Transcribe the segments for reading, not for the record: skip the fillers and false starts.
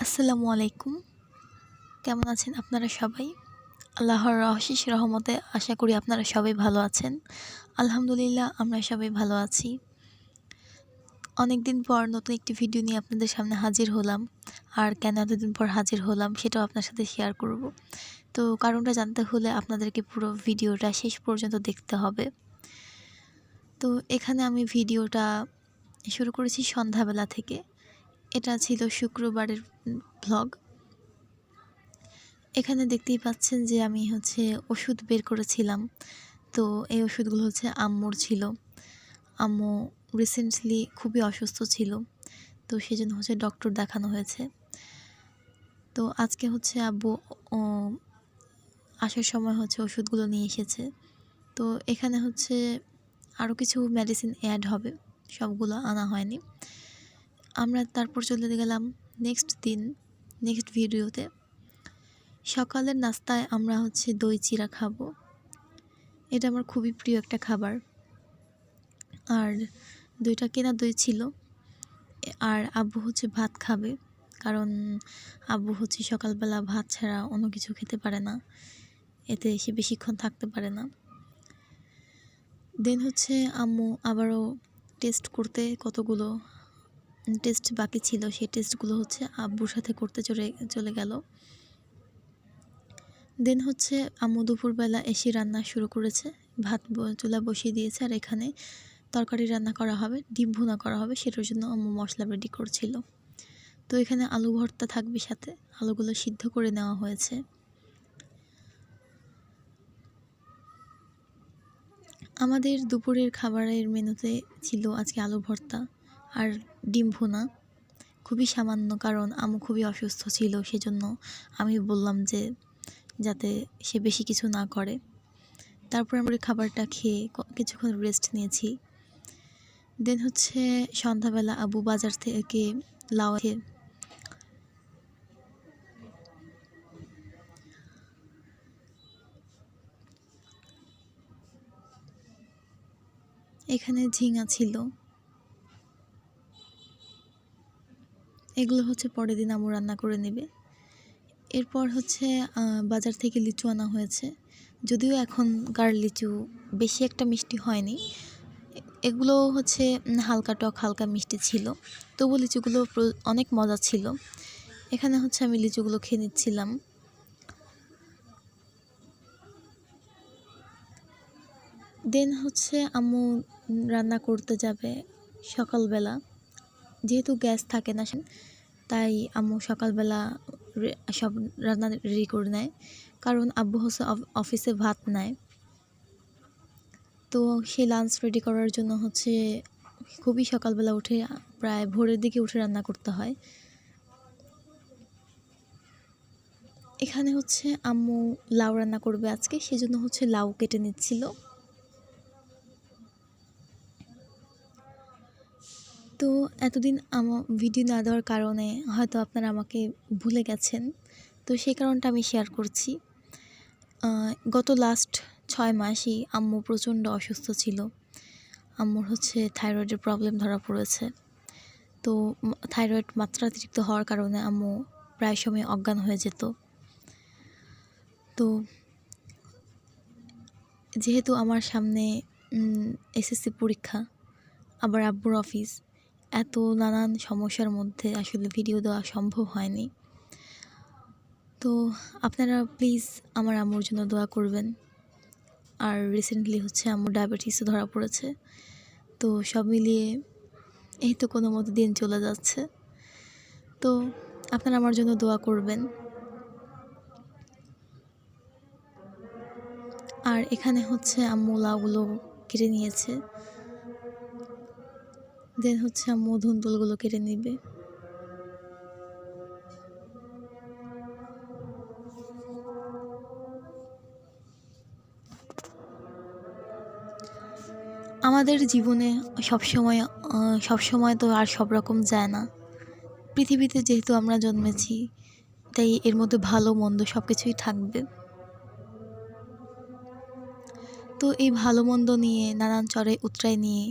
আসসালামু আলাইকুম। কেমন আছেন আপনারা সবাই? আল্লাহর অশেষ রহমতে আশা করি আপনারা সবাই ভালো আছেন। আলহামদুলিল্লাহ আমরা সবাই ভালো আছি। অনেকদিন পর নতুন একটি ভিডিও নিয়ে আপনাদের সামনে হাজির হলাম। আর কেন এতদিন পর হাজির হলাম সেটাও আপনার সাথে শেয়ার করব। তো কারণটা জানতে হলে আপনাদেরকে পুরো ভিডিওটা শেষ পর্যন্ত দেখতে হবে। তো এখানে আমি ভিডিওটা শুরু করেছি সন্ধ্যাবেলা থেকে। এটা ছিল শুক্রবারের ভ্লগ। এখানে দেখতেই পাচ্ছেন যে আমি ওষুধ বের করেছিলাম। তো এই ওষুধগুলো আম্মুর ছিল। আম্মু রিসেন্টলি খুবই অসুস্থ ছিল, তো সেজন্য ডক্টর দেখানো হয়েছে। তো আজকে আব্বু ও আসার সময় ওষুধগুলো নিয়ে এসেছে। তো এখানে আরও কিছু মেডিসিন অ্যাড হবে, সবগুলো আনা হয়নি। আমরা তারপর চলে গেলাম নেক্সট ভিডিওতে। সকালের নাস্তায় আমরা দই চিড়া খাবো। এটা আমার খুবই প্রিয় একটা খাবার। আর দইটা কেনা দই ছিল। আর আব্বু ভাত খাবে, কারণ আব্বু সকালবেলা ভাত ছাড়া অন্য কিছু খেতে পারে না, এতে সে বেশিক্ষণ থাকতে পারে না। দেন আম্মু আবারও টেস্ট করতে কতগুলো টেস্ট বাকি ছিল, সেই টেস্টগুলো আব্বুর সাথে করতে চলে গেল। দেন আম্মু দুপুরবেলা এসে রান্না শুরু করেছে। ভাত চুলা বসিয়ে দিয়েছে, আর এখানে তরকারি রান্না করা হবে, ডিম ভুনা করা হবে, সেটার জন্য আম্মু মশলা রেডি করছিল। তো এখানে আলু ভর্তা থাকবে, সাথে আলুগুলো সিদ্ধ করে নেওয়া হয়েছে। আমাদের দুপুরের খাবারের মেনুতে ছিল আজকে আলু ভর্তা আর ডিম ভুনা, খুবই সামান্য, কারণ আম্মু খুবই অসুস্থ ছিল, সেজন্য আমি বললাম যে যাতে সে বেশি কিছু না করে। তারপর আমরা খাবারটা খেয়ে কিছুক্ষণ রেস্ট নিয়েছি। দেন সন্ধ্যাবেলা আব্বু বাজার থেকে লাউ এখানে ঝিঙা ছিল, এগুলো পরের দিন আম্মু রান্না করে নেবে। এরপর বাজার থেকে লিচু আনা হয়েছে। যদিও এখনকার লিচু বেশি একটা মিষ্টি হয়নি, এগুলো হালকা টক হালকা মিষ্টি ছিল, তবু লিচুগুলো অনেক মজা ছিল। এখানে আমি লিচুগুলো খেয়ে নিচ্ছিলাম। দেন আম্মু রান্না করতে যাবে সকালবেলা, যেহেতু গ্যাস থাকে না, তাই আম্মু সকালবেলা সব রান্না রেডি করে নেয়, কারণ আব্বু অফিসে ভাত নেয়। তো সে লাঞ্চ রেডি করার জন্য খুবই সকালবেলা উঠে, প্রায় ভোরের দিকে উঠে রান্না করতে হয়। এখানে আম্মু লাউ রান্না করবে আজকে, সেজন্য লাউ কেটে নিচ্ছিল। তো এতদিন আমার ভিডিও না দেওয়ার কারণে হয়তো আপনারা আমাকে ভুলে গেছেন, তো সেই কারণটা আমি শেয়ার করছি। গত লাস্ট 6 মাসই আম্মু প্রচণ্ড অসুস্থ ছিল। আম্মুর থাইরয়েডের প্রবলেম ধরা পড়েছে। তো থাইরয়েড মাত্রাতিরিক্ত হওয়ার কারণে আম্মু প্রায় সময় অজ্ঞান হয়ে যেত। তো যেহেতু আমার সামনে এসএসসি পরীক্ষা, আবার আব্বুর অফিস, এত নানান সমস্যার মধ্যে আসলে ভিডিও দেওয়া সম্ভব হয়নি। তো আপনারা প্লিজ আমার আম্মুর জন্য দোয়া করবেন। আর রিসেন্টলি আম্মুর ডায়াবেটিসও ধরা পড়েছে। তো সব মিলিয়ে এই তো কোনো মতো দিন চলে যাচ্ছে। তো আপনারা আমার জন্য দোয়া করবেন। আর এখানে আম্মু লাউগুলো কেটে নিয়েছে। দেন আম্মু ধুন্দুলগুলো কেটে নেবে। আমাদের জীবনে সবসময় তো আর সব রকম যায় না। পৃথিবীতে যেহেতু আমরা জন্মেছি, তাই এর মধ্যে ভালো মন্দ সব কিছুই থাকবে। তো এই ভালো মন্দ নিয়ে, নানান চড়াই উতরাই নিয়ে,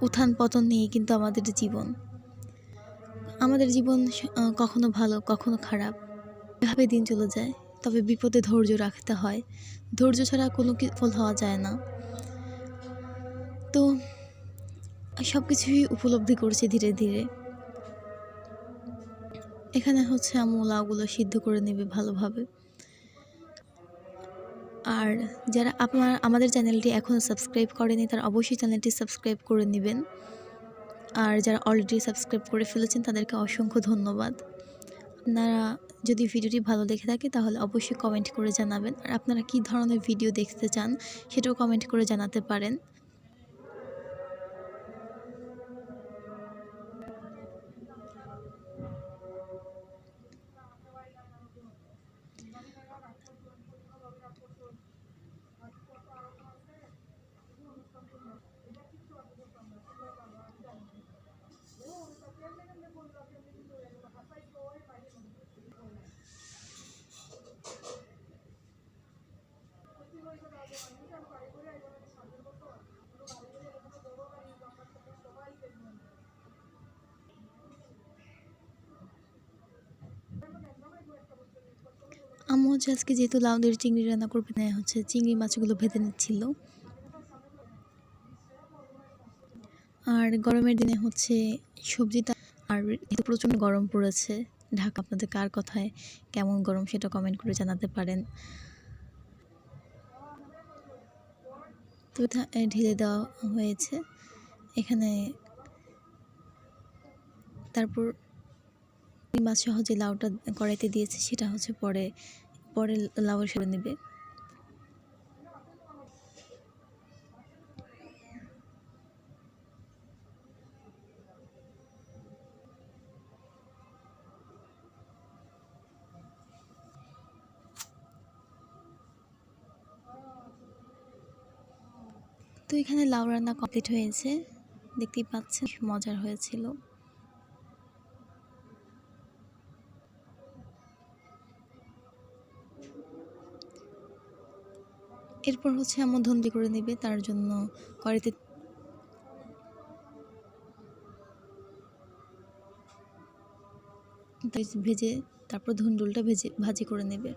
উত্থান পতন নিয়ে কিন্তু আমাদের জীবন। আমাদের জীবন কখনো ভালো কখনো খারাপ, এভাবে দিন চলে যায়। তবে বিপদে ধৈর্য রাখতে হয়, ধৈর্য ছাড়া কোনো ফল হওয়া যায় না। তো সব কিছুই উপলব্ধি করছি ধীরে ধীরে। এখানে হচ্ছে আম্মু লাউগুলো সিদ্ধ করে নেবে ভালোভাবে। আর যারা আমাদের চ্যানেলটি এখনও সাবস্ক্রাইব করেনি তারা অবশ্যই চ্যানেলটি সাবস্ক্রাইব করে নেবেন। আর যারা অলরেডি সাবস্ক্রাইব করে ফেলেছেন তাদেরকে অসংখ্য ধন্যবাদ। আপনারা যদি ভিডিওটি ভালো লেগে থাকে তাহলে অবশ্যই কমেন্ট করে জানাবেন। আর আপনারা কী ধরনের ভিডিও দেখতে চান সেটাও কমেন্ট করে জানাতে পারেন। আম্মু হচ্ছে আজকে যেহেতু লাউ দিয়ে চিংড়ি রান্না করবে, হচ্ছে চিংড়ি মাছগুলো ভেজে নিচ্ছিল। আর গরমের দিনে হচ্ছে সবজিটা, আর যেহেতু প্রচণ্ড গরম পড়েছে ঢাকা, আপনাদের কার কথায় কেমন গরম সেটা কমেন্ট করে জানাতে পারেন। তো ঢেলে দেওয়া হয়েছে এখানে। তারপর মাছ সহ যে লাউটা কড়াইতে দিয়েছে সেটা হচ্ছে পরে লাউয়ের সাথে নেবে। তো এখানে লাউ রান্না কমপ্লিট হয়েছে, দেখতেই পাচ্ছেন মজার হয়েছিল। এরপর হচ্ছে আম্মু ধুন্দুলি করে নেবে, তার জন্য কড়াইতে ভেজে তারপর ধুন্দুলটা ভাজি করে নেবে।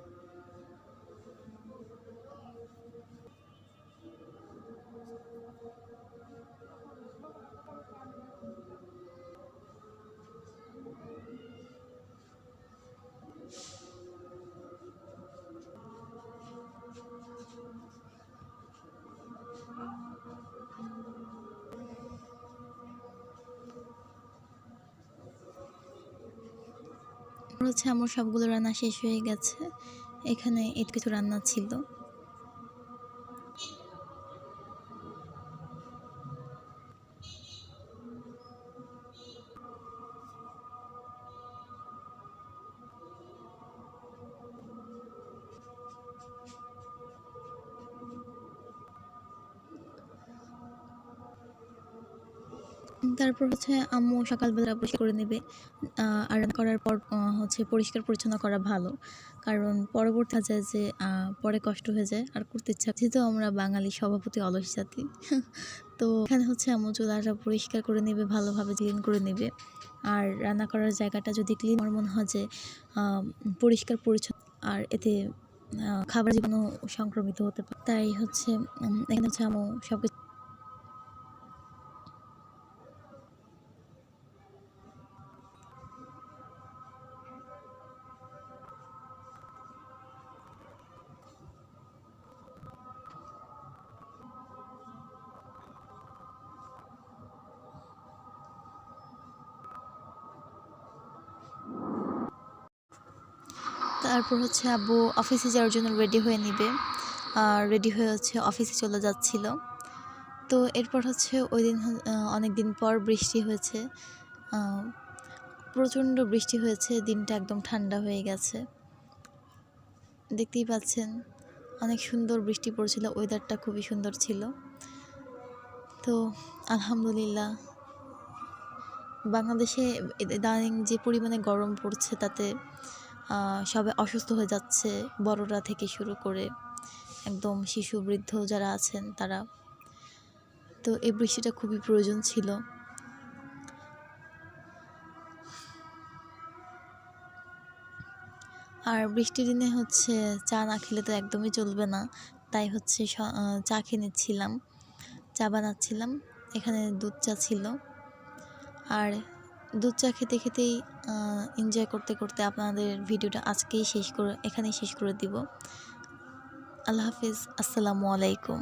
হচ্ছে আমার সবগুলো রান্না শেষ হয়ে গেছে, এখানে একটু কিছু রান্না ছিল। তারপর হচ্ছে আম্মু সকালবেলা পরিষ্কার করে নেবে। আর রান্না করার পর হচ্ছে পরিষ্কার পরিচ্ছন্ন করা ভালো, কারণ পরবর্তী যায় যে পরে কষ্ট হয়ে যায় আর করতে ইচ্ছা। যেহেতু আমরা বাঙালি স্বভাবতই অলস জাতি, তো এখানে হচ্ছে আম্মু চুলাটা পরিষ্কার করে নেবে, ভালোভাবে ক্লিন করে নেবে। আর রান্না করার জায়গাটা যদি ক্লিন, আমার মনে হয় যে পরিষ্কার পরিচ্ছন্ন, আর এতে খাবার জীবাণু সংক্রমিত হতে পারে। তাই হচ্ছে এখানে হচ্ছে আম্মু সব কিছু। তারপর হচ্ছে আব্বু অফিসে যাওয়ার জন্য রেডি হয়ে নেবে, আর রেডি হয়ে হচ্ছে অফিসে চলে যাচ্ছিল। তো এরপর হচ্ছে ওই দিন অনেক দিন পর বৃষ্টি হয়েছে, প্রচণ্ড বৃষ্টি হয়েছে, দিনটা একদম ঠান্ডা হয়ে গেছে, দেখতেই পাচ্ছেন অনেক সুন্দর বৃষ্টি পড়ছিল, ওয়েদারটা খুবই সুন্দর ছিল। তো আলহামদুলিল্লাহ, বাংলাদেশে ইদানিং যে পরিমাণে গরম পড়ছে তাতে সবাই অসুস্থ হয়ে যাচ্ছে, বড়রা থেকে শুরু করে একদম শিশু বৃদ্ধ যারা আছেন তারা। তো এই বৃষ্টিটা খুবই প্রয়োজন ছিল। আর বৃষ্টির দিনে হচ্ছে চা না খেলে তো একদমই চলবে না, তাই হচ্ছে চা খেয়ে নিচ্ছিলাম, চা বানাচ্ছিলাম। এখানে দুধ চা ছিল। আর দুধ চা খেতে খেতেই এনজয় করতে করতে আপনাদের ভিডিওটা এখানেই শেষ করে দিব। আল্লাহ হাফিজ, আসসালামু আলাইকুম।